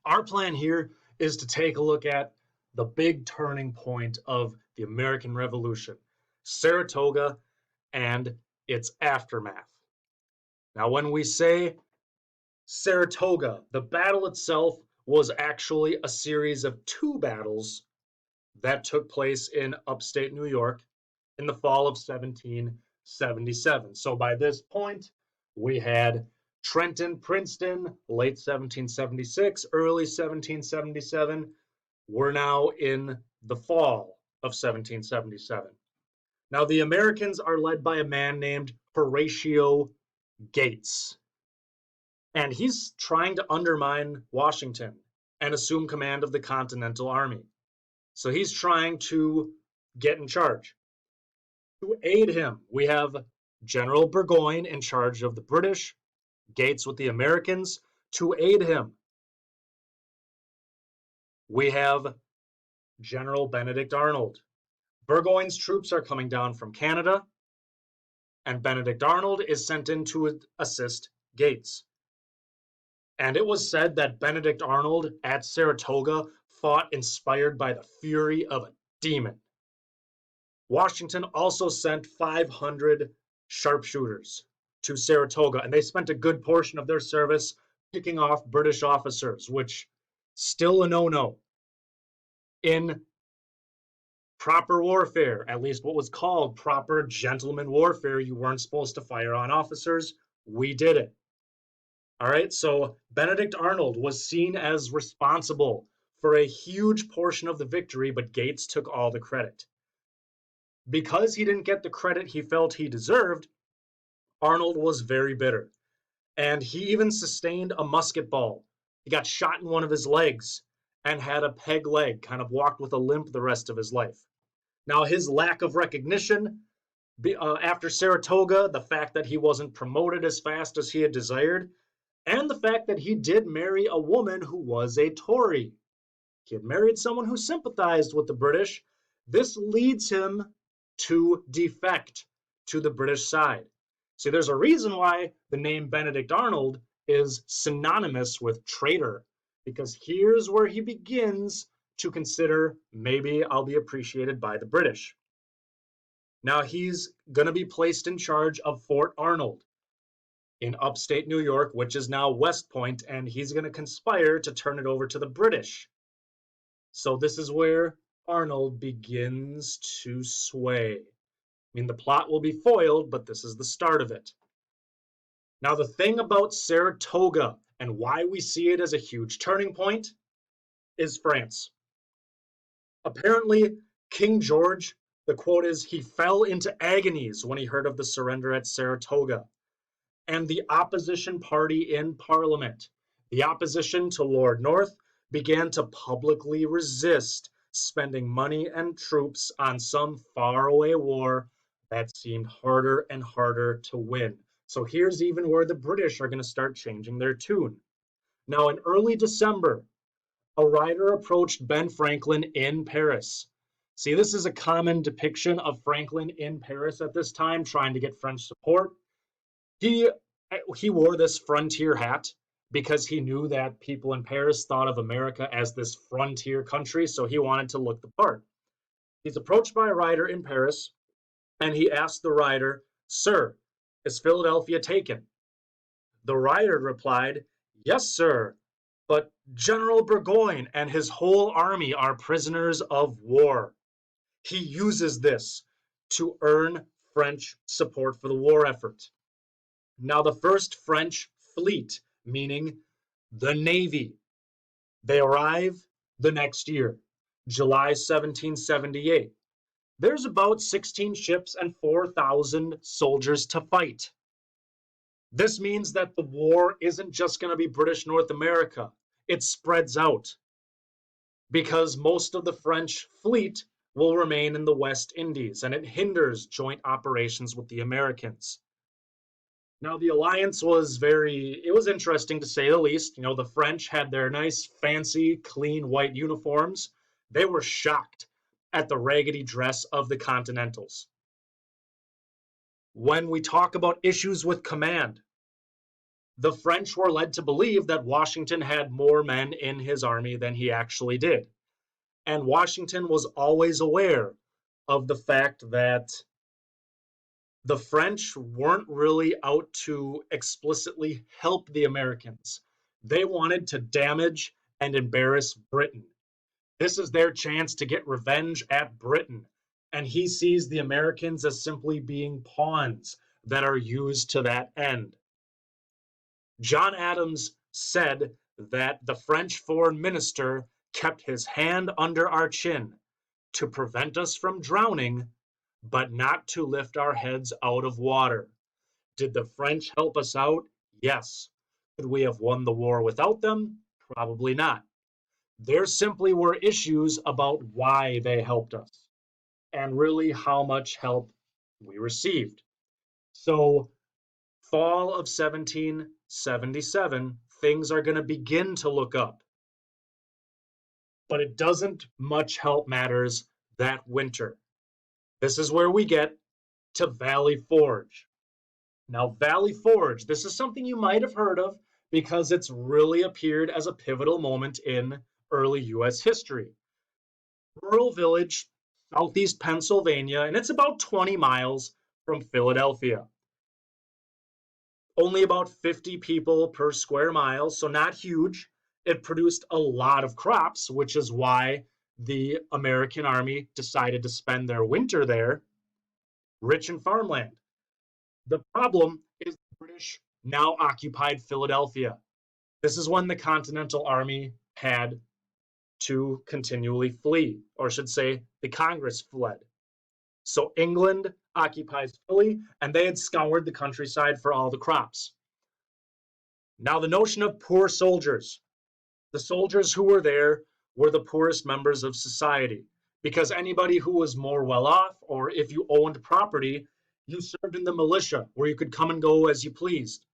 Our plan here is to take a look at the big turning point of the American Revolution, Saratoga and its aftermath. Now, when we say Saratoga, the battle itself was actually a series of two battles that took place in upstate New York in the fall of 1777. So by this point, we had Trenton, Princeton, late 1776, early 1777. We're now in the fall of 1777. Now, the Americans are led by a man named Horatio Gates, and he's trying to undermine Washington and assume command of the Continental Army. So he's trying to get in charge. To aid him, we have General Burgoyne in charge of the British, Gates with the Americans. To aid him, we have General Benedict Arnold. Burgoyne's troops are coming down from Canada, and Benedict Arnold is sent in to assist Gates. And it was said that Benedict Arnold at Saratoga fought inspired by the fury of a demon. Washington also sent 500 sharpshooters to Saratoga, and they spent a good portion of their service picking off British officers, which still a no-no. In proper warfare, at least what was called proper gentleman warfare, you weren't supposed to fire on officers. We did it. All right, so Benedict Arnold was seen as responsible for a huge portion of the victory, but Gates took all the credit. Because he didn't get the credit he felt he deserved, Arnold was very bitter. And he even sustained a musket ball. He got shot in one of his legs and had a peg leg, kind of walked with a limp the rest of his life. Now, his lack of recognition after Saratoga, the fact that he wasn't promoted as fast as he had desired, and the fact that he did marry a woman who was a Tory. He had married someone who sympathized with the British. This leads him to defect to the British side. See, there's a reason why the name Benedict Arnold is synonymous with traitor, because here's where he begins to consider, maybe I'll be appreciated by the British. Now, he's going to be placed in charge of Fort Arnold in upstate New York, which is now West Point, and he's going to conspire to turn it over to the British. So this is where Arnold begins to sway. I mean, the plot will be foiled, but this is the start of it. Now, the thing about Saratoga and why we see it as a huge turning point is France. Apparently, King George, the quote is, he fell into agonies when he heard of the surrender at Saratoga. And the opposition party in Parliament, the opposition to Lord North, began to publicly resist spending money and troops on some faraway war that seemed harder and harder to win. So here's even where the British are going to start changing their tune. Now, in early December, a writer approached Ben Franklin in Paris. See, this is a common depiction of Franklin in Paris at this time, trying to get French support. He wore this frontier hat because he knew that people in Paris thought of America as this frontier country, so he wanted to look the part. He's approached by a writer in Paris, and he asked the writer, "Sir, is Philadelphia taken?" The writer replied, "Yes, sir, but General Burgoyne and his whole army are prisoners of war." He uses this to earn French support for the war effort. Now, the first French fleet, meaning the Navy, they arrive the next year, July 1778. There's about 16 ships and 4,000 soldiers to fight. This means that the war isn't just going to be British North America. It spreads out because most of the French fleet will remain in the West Indies, and it hinders joint operations with the Americans. Now, the alliance was it was interesting to say the least. You know, the French had their nice, fancy, clean white uniforms. They were shocked at the raggedy dress of the Continentals. When we talk about issues with command, The French were led to believe that Washington had more men in his army than he actually did. And Washington was always aware of the fact that the French weren't really out to explicitly help the Americans. They wanted to damage and embarrass Britain. This is their chance to get revenge at Britain. And he sees the Americans as simply being pawns that are used to that end. John Adams said that the French foreign minister kept his hand under our chin to prevent us from drowning, but not to lift our heads out of water. Did the French help us out? Yes. Could we have won the war without them? Probably not. There simply were issues about why they helped us and really how much help we received. So, fall of 1777, things are going to begin to look up. But it doesn't much help matters that winter. This is where we get to Valley Forge. Now, Valley Forge, this is something you might have heard of because it's really appeared as a pivotal moment in early U.S. history. Rural village, southeast Pennsylvania, and it's about 20 miles from Philadelphia. Only about 50 people per square mile, so not huge. It produced a lot of crops, which is why the American army decided to spend their winter there, rich in farmland. The problem is the British now occupied Philadelphia. This is when the Continental Army had to continually flee, or I should say, the Congress fled. So England occupies Philly, and they had scoured the countryside for all the crops. Now, the notion of poor soldiers. The soldiers who were there were the poorest members of society, because anybody who was more well off, or if you owned property, you served in the militia, where you could come and go as you pleased.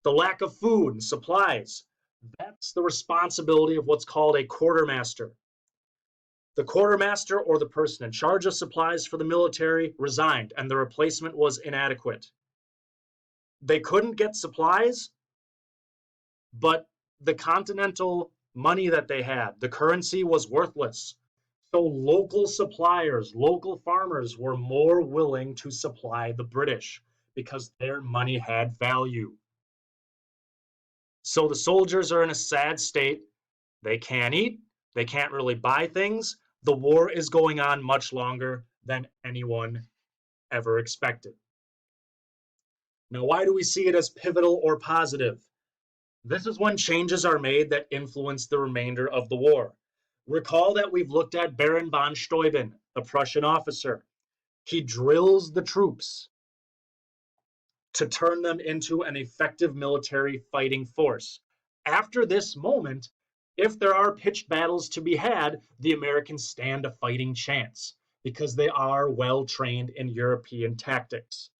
The lack of food and supplies, that's the responsibility of what's called a quartermaster. The quartermaster, or the person in charge of supplies for the military, resigned, and the replacement was inadequate. They couldn't get supplies, but the continental money that they had, the currency was worthless. So local suppliers, local farmers were more willing to supply the British because their money had value. So the soldiers are in a sad state. They can't eat. They can't really buy things. The war is going on much longer than anyone ever expected. Now, why do we see it as pivotal or positive? This is when changes are made that influence the remainder of the war. Recall that we've looked at Baron von Steuben, a Prussian officer. He drills the troops to turn them into an effective military fighting force. After this moment, if there are pitched battles to be had, the Americans stand a fighting chance because they are well trained in European tactics.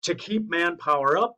To keep manpower up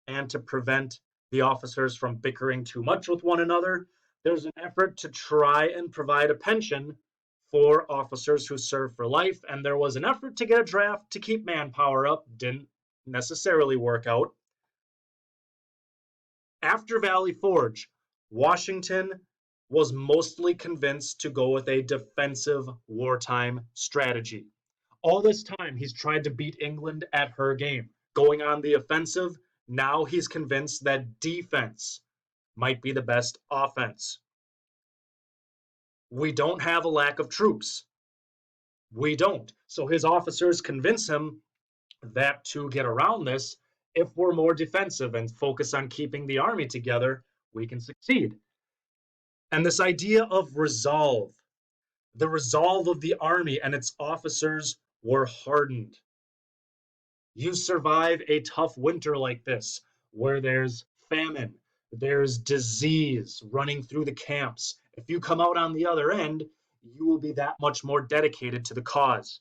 and to prevent the officers from bickering too much with one another, there's an effort to try and provide a pension for officers who serve for life, and there was an effort to get a draft to keep manpower up. Didn't necessarily work out. After Valley Forge, Washington was mostly convinced to go with a defensive wartime strategy. All this time, he's tried to beat England at her game, going on the offensive. Now he's convinced that defense might be the best offense. We don't have a lack of troops. We don't. So his officers convince him that to get around this, if we're more defensive and focus on keeping the army together, we can succeed. And this idea of resolve, the resolve of the army and its officers were hardened. You survive a tough winter like this, where there's famine, there's disease running through the camps. If you come out on the other end, you will be that much more dedicated to the cause.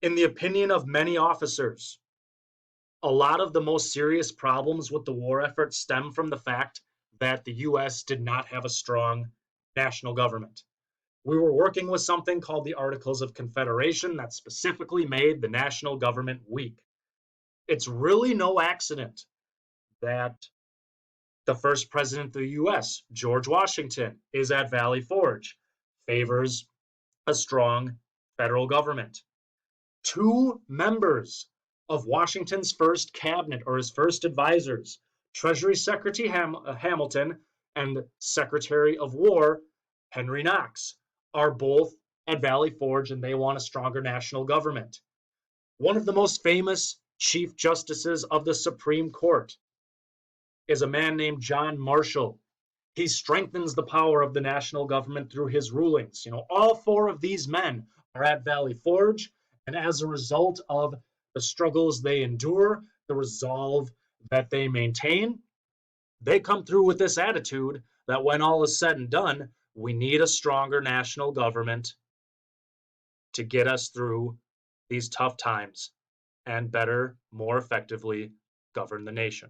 In the opinion of many officers, a lot of the most serious problems with the war effort stem from the fact that the US did not have a strong national government. We were working with something called the Articles of Confederation that specifically made the national government weak. It's really no accident that the first president of the US, George Washington, is at Valley Forge, favors a strong federal government. Two members of Washington's first cabinet or his first advisors, Treasury Secretary Hamilton and Secretary of War Henry Knox, are both at Valley Forge and they want a stronger national government. One of the most famous Chief Justices of the Supreme Court is a man named John Marshall. He strengthens the power of the national government through his rulings. All four of these men are at Valley Forge, and as a result of the struggles they endure, the resolve that they maintain, they come through with this attitude that when all is said and done, we need a stronger national government to get us through these tough times and better, more effectively govern the nation.